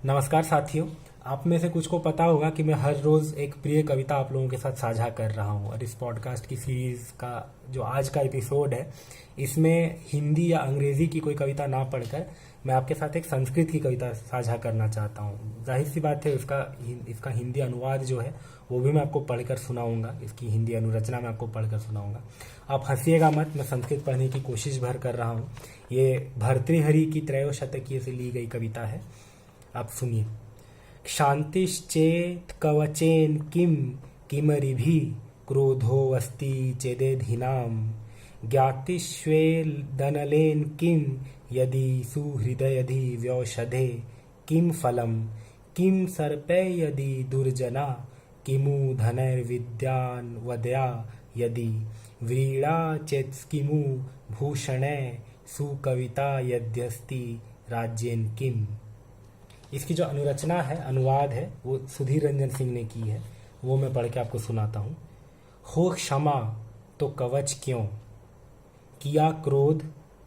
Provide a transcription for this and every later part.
नमस्कार साथियों। आप में से कुछ को पता होगा कि मैं हर रोज़ एक प्रिय कविता आप लोगों के साथ साझा कर रहा हूं और इस पॉडकास्ट की सीरीज़ का जो आज का एपिसोड है इसमें हिंदी या अंग्रेज़ी की कोई कविता ना पढ़कर मैं आपके साथ एक संस्कृत की कविता साझा करना चाहता हूं। जाहिर सी बात है इसका हिंदी अनुवाद जो है वो भी मैं आपको पढ़कर सुनाऊंगा। इसकी हिंदी अनुरचना मैं आपको पढ़कर सुनाऊंगा। आप हंसिएगा मत, मैं संस्कृत पढ़ने की कोशिश भर कर रहा हूँ। ये भर्तृहरि की त्रयोशतकीय से ली गई कविता है। आप सुनिए। क्षांतिश्चेत् कवचेन किम किमरिभि क्रोधो अस्ति चेदेधिनाम ज्ञातिष्वेदनलेन किम यदि सुहृदयधि व्यौषधे किम फलम किम सर्पे यदि दुर्जना किमु धनैर्विद्यान् वदया यदि व्रीड़ा चेत्किमु भूषणे सुकविता यद्यस्ति राज्येन किम। इसकी जो अनुरचना है, अनुवाद है, वो सुधीर रंजन सिंह ने की है। वो मैं पढ़ के आपको सुनाता हूँ। हो क्षमा तो कवच क्यों, किया क्रोध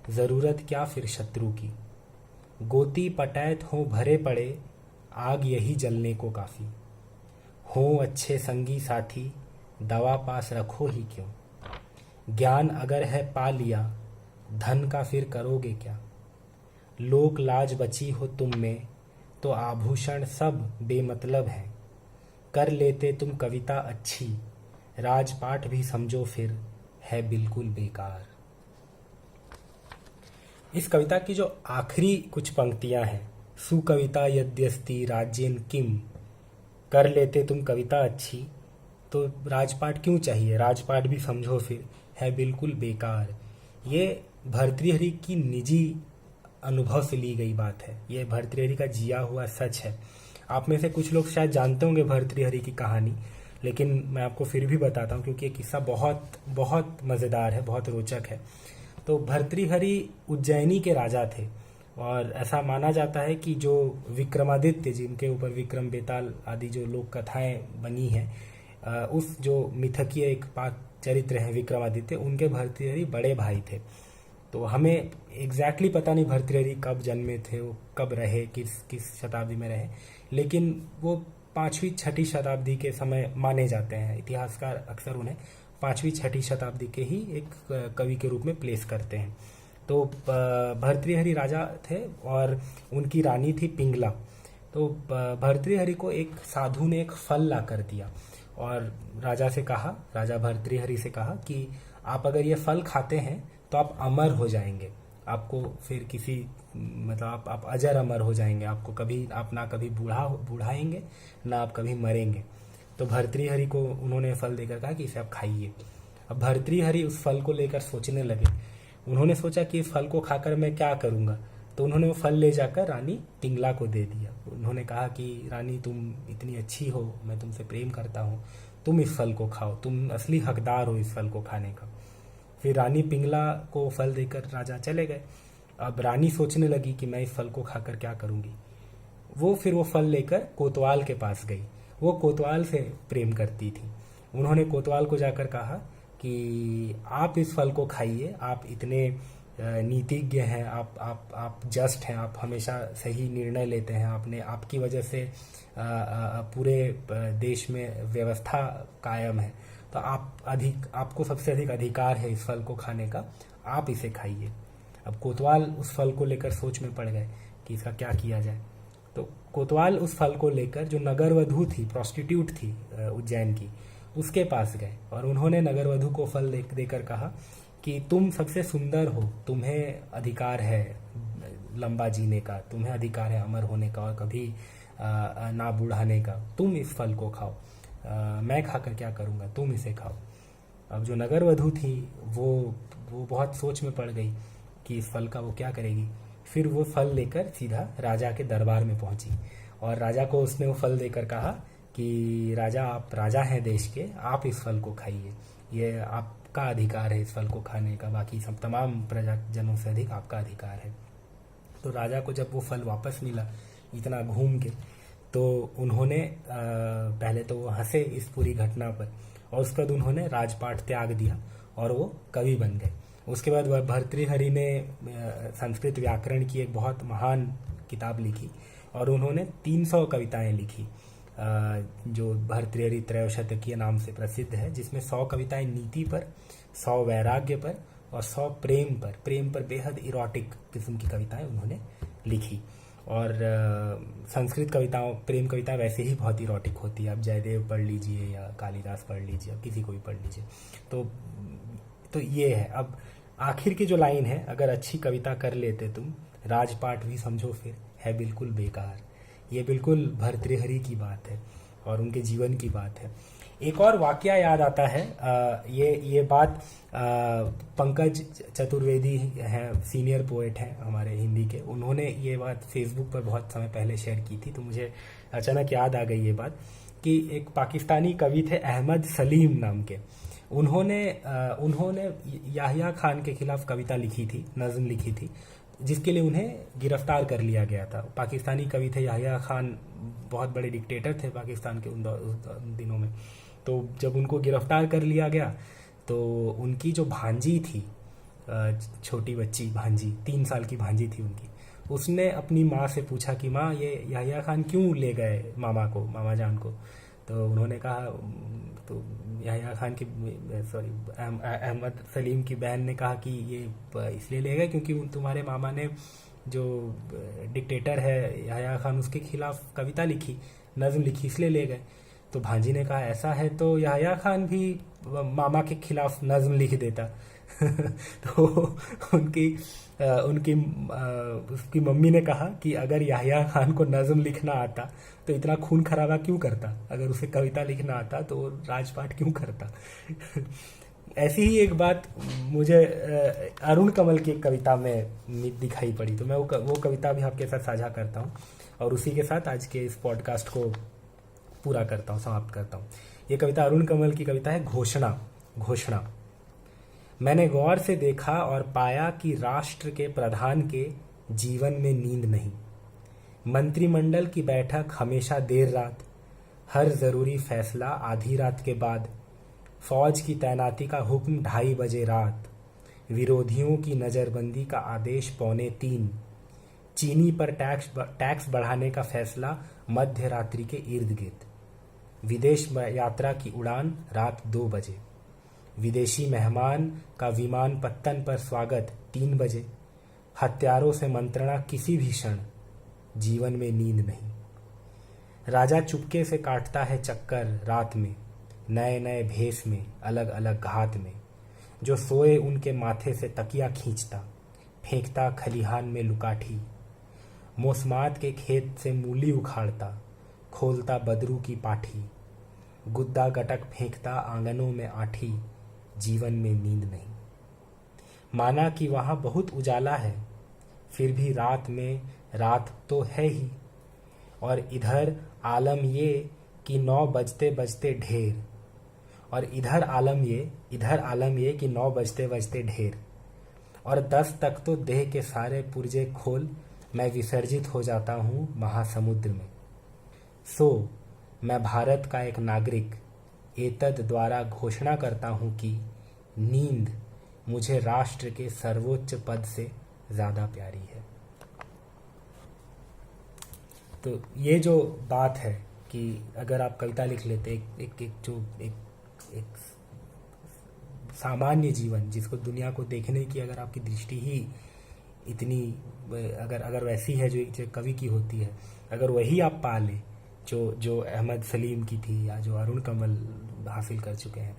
जरूरत क्या फिर शत्रु की। गोती पटैत हो भरे पड़े, आग यही जलने को काफी। हो अच्छे संगी साथी, दवा पास रखो ही क्यों। ज्ञान अगर है पा लिया, धन का फिर करोगे क्या। लोक लाज बची हो तुम में, तो आभूषण सब बेमतलब है। कर लेते तुम कविता अच्छी, राजपाट भी समझो फिर है बिल्कुल बेकार। इस कविता की जो आखिरी कुछ पंक्तियां हैं, सुकविता यद्यस्ति राज्येन किम, कर लेते तुम कविता अच्छी तो राजपाट क्यों चाहिए, राजपाट भी समझो फिर है बिल्कुल बेकार। ये भर्तृहरि की निजी अनुभव से ली गई बात है। ये भर्तृहरि का जिया हुआ सच है। आप में से कुछ लोग शायद जानते होंगे भर्तृहरि की कहानी, लेकिन मैं आपको फिर भी बताता हूँ क्योंकि ये किस्सा बहुत बहुत मज़ेदार है, बहुत रोचक है। तो भर्तृहरि उज्जैनी के राजा थे और ऐसा माना जाता है कि जो विक्रमादित्य, जिनके ऊपर विक्रम बेताल आदि जो लोक कथाएं बनी हैं, उस जो मिथकीय एक पात्र चरित्र है विक्रमादित्य, उनके भर्तृहरि बड़े भाई थे। तो हमें एग्जैक्टली पता नहीं भर्तृहरि कब जन्मे थे, वो कब रहे, किस किस शताब्दी में रहे, लेकिन वो 5वीं-6ठी शताब्दी के समय माने जाते हैं। इतिहासकार अक्सर उन्हें 5वीं-6ठी शताब्दी के ही एक कवि के रूप में प्लेस करते हैं। तो भर्तृहरि राजा थे और उनकी रानी थी पिंगला। तो भर्तृहरि को एक साधु ने एक फल ला कर दिया और राजा भर्तृहरि से कहा कि आप अगर ये फल खाते हैं तो आप अमर हो जाएंगे। आपको फिर किसी मतलब आप अजर अमर हो जाएंगे। आपको कभी आप ना कभी बूढ़ाएंगे ना आप कभी मरेंगे। तो भर्तृहरि को उन्होंने फल देकर कहा कि इसे आप खाइए। अब भर्तृहरि उस फल को लेकर सोचने लगे। उन्होंने सोचा कि इस फल को खाकर मैं क्या करूँगा, तो उन्होंने वो फल ले जाकर रानी पिंगला को दे दिया। उन्होंने कहा कि रानी तुम इतनी अच्छी हो, मैं तुमसे प्रेम करता हूँ, तुम इस फल को खाओ, तुम असली हकदार हो इस फल को खाने का। फिर रानी पिंगला को फल देकर राजा चले गए। अब रानी सोचने लगी कि मैं इस फल को खाकर क्या करूँगी। फिर वो फल लेकर कोतवाल के पास गई। वो कोतवाल से प्रेम करती थी। उन्होंने कोतवाल को जाकर कहा कि आप इस फल को खाइए, आप इतने नीतिज्ञ हैं, आप जस्ट हैं, आप हमेशा सही निर्णय लेते हैं, आपकी वजह से पूरे देश में व्यवस्था कायम है, तो आपको सबसे अधिक अधिकार है इस फल को खाने का, आप इसे खाइए। अब कोतवाल उस फल को लेकर सोच में पड़ गए कि इसका क्या किया जाए। तो कोतवाल उस फल को लेकर जो नगरवधू थी, प्रोस्टिट्यूट थी उज्जैन की, उसके पास गए और उन्होंने नगरवधू को फल देकर कहा कि तुम सबसे सुंदर हो, तुम्हें अधिकार है लंबा जीने का, तुम्हें अधिकार है अमर होने का और कभी ना बूढ़ाने का, तुम इस फल को खाओ। मैं खाकर क्या करूँगा, तुम इसे खाओ। अब जो नगरवधू थी वो बहुत सोच में पड़ गई कि इस फल का वो क्या करेगी। फिर वो फल लेकर सीधा राजा के दरबार में पहुंची और राजा को उसने वो फल देकर कहा कि राजा, आप राजा हैं देश के, आप इस फल को खाइए, ये आपका अधिकार है इस फल को खाने का, बाकी सब तमाम प्रजाजनों से अधिक आपका अधिकार है। तो राजा को जब वो फल वापस मिला इतना घूम के, तो उन्होंने पहले तो वो हंसे इस पूरी घटना पर और उसके बाद उन्होंने राजपाट त्याग दिया और वो कवि बन गए। उसके बाद भर्तृहरि ने संस्कृत व्याकरण की एक बहुत महान किताब लिखी और उन्होंने 300 कविताएं लिखी, जो भर्तृहरि त्रयोशतकीय नाम से प्रसिद्ध है, जिसमें 100 कविताएं नीति पर, 100 वैराग्य पर और 100 प्रेम पर बेहद इरोटिक किस्म की कविताएं उन्होंने लिखी। और संस्कृत कविताओं, प्रेम कविताएं वैसे ही बहुत इरोटिक होती है। आप जयदेव पढ़ लीजिए या कालिदास पढ़ लीजिए, आप किसी को भी पढ़ लीजिए। तो ये है। अब आखिर की जो लाइन है, अगर अच्छी कविता कर लेते तुम, राजपाट भी समझो फिर है बिल्कुल बेकार। ये बिल्कुल भर्तृहरि की बात है और उनके जीवन की बात है। एक और वाकया याद आता है, ये बात पंकज चतुर्वेदी हैं, सीनियर पोएट हैं हमारे हिंदी के, उन्होंने ये बात फेसबुक पर बहुत समय पहले शेयर की थी। तो मुझे अचानक याद आ गई ये बात कि एक पाकिस्तानी कवि थे अहमद सलीम नाम के, उन्होंने याहिया खान के खिलाफ कविता लिखी थी, नज़्म लिखी थी, जिसके लिए उन्हें गिरफ्तार कर लिया गया था। पाकिस्तानी कवि थे याहिया खान, बहुत बड़े डिक्टेटर थे पाकिस्तान के उन दिनों में। तो जब उनको गिरफ्तार कर लिया गया तो उनकी जो भांजी थी, छोटी बच्ची भांजी, 3 साल की भांजी थी उनकी, उसने अपनी माँ से पूछा कि माँ, ये याहिया खान क्यों ले गए मामा जान को। तो उन्होंने कहा, तो याहिया खान की अहमद सलीम की बहन ने कहा कि ये इसलिए ले गए क्योंकि तुम्हारे मामा ने, जो डिक्टेटर है याहिया खान, उसके खिलाफ कविता लिखी, नज़्म लिखी, इसलिए ले गए। तो भांजी ने कहा ऐसा है तो याहिया खान भी मामा के खिलाफ नज़्म लिख देता। तो उसकी मम्मी ने कहा कि अगर याहिया खान को नज़्म लिखना आता तो इतना खून खराबा क्यों करता, अगर उसे कविता लिखना आता तो राजपाट क्यों करता। ऐसी ही एक बात मुझे अरुण कमल की एक कविता में दिखाई पड़ी, तो मैं वो कविता भी आपके साथ साझा करता हूँ और उसी के साथ आज के इस पॉडकास्ट को पूरा करता हूँ, समाप्त करता हूँ। ये कविता अरुण कमल की कविता है घोषणा। मैंने गौर से देखा और पाया कि राष्ट्र के प्रधान के जीवन में नींद नहीं। मंत्रिमंडल की बैठक हमेशा देर रात, हर जरूरी फैसला आधी रात के बाद, फौज की तैनाती का हुक्म 2:30 बजे रात, विरोधियों की नज़रबंदी का आदेश 2:45, चीनी पर टैक्स बढ़ाने का फैसला मध्य रात्रि के इर्द गिर्द, विदेश यात्रा की उड़ान रात 2 बजे, विदेशी मेहमान का विमान पत्तन पर स्वागत 3 बजे, हत्यारों से मंत्रणा किसी भी क्षण, जीवन में नींद नहीं। राजा चुपके से काटता है चक्कर रात में, नए नए भेष में, अलग अलग घात में, जो सोए उनके माथे से तकिया खींचता, फेंकता खलिहान में लुकाठी, मौसमात के खेत से मूली उखाड़ता, खोलता बदरू की पाठी, गुद्दा गटक फेंकता आंगनों में आठी, जीवन में नींद नहीं। माना कि वहाँ बहुत उजाला है, फिर भी रात में रात तो है ही, और इधर आलम ये कि 9 बजते बजते ढेर, और इधर आलम ये कि 9 बजते बजते ढेर, और 10 तक तो देह के सारे पुर्जे खोल मैं विसर्जित हो जाता हूँ महासमुद्र में। सो मैं भारत का एक नागरिक एतद द्वारा घोषणा करता हूँ कि नींद मुझे राष्ट्र के सर्वोच्च पद से ज़्यादा प्यारी है। तो ये जो बात है कि अगर आप कविता लिख लेते, एक सामान्य जीवन जिसको दुनिया को देखने की अगर आपकी दृष्टि ही इतनी अगर वैसी है जो कवि की होती है, अगर वही आप पा ले जो अहमद सलीम की थी या जो अरुण कमल हासिल कर चुके हैं,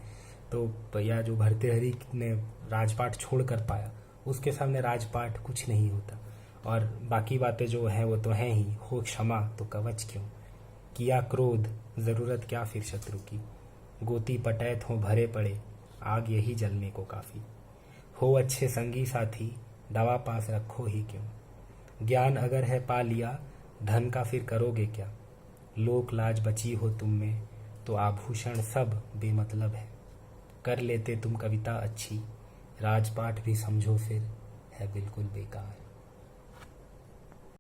तो या जो भर्तृहरि ने राजपाट छोड़ कर पाया, उसके सामने राजपाट कुछ नहीं होता। और बाकी बातें जो हैं वो तो हैं ही, हो क्षमा तो कवच क्यों, किया क्रोध ज़रूरत क्या फिर शत्रु की, गोती पटैत हो भरे पड़े आग यही जलने को काफ़ी, हो अच्छे संगी साथी दवा पास रखो ही क्यों, ज्ञान अगर है पा लिया धन का फिर करोगे क्या, लोक लाज बची हो तुम में तो आभूषण सब बेमतलब है, कर लेते तुम कविता अच्छी राजपाट भी समझो फिर है बिल्कुल बेकार।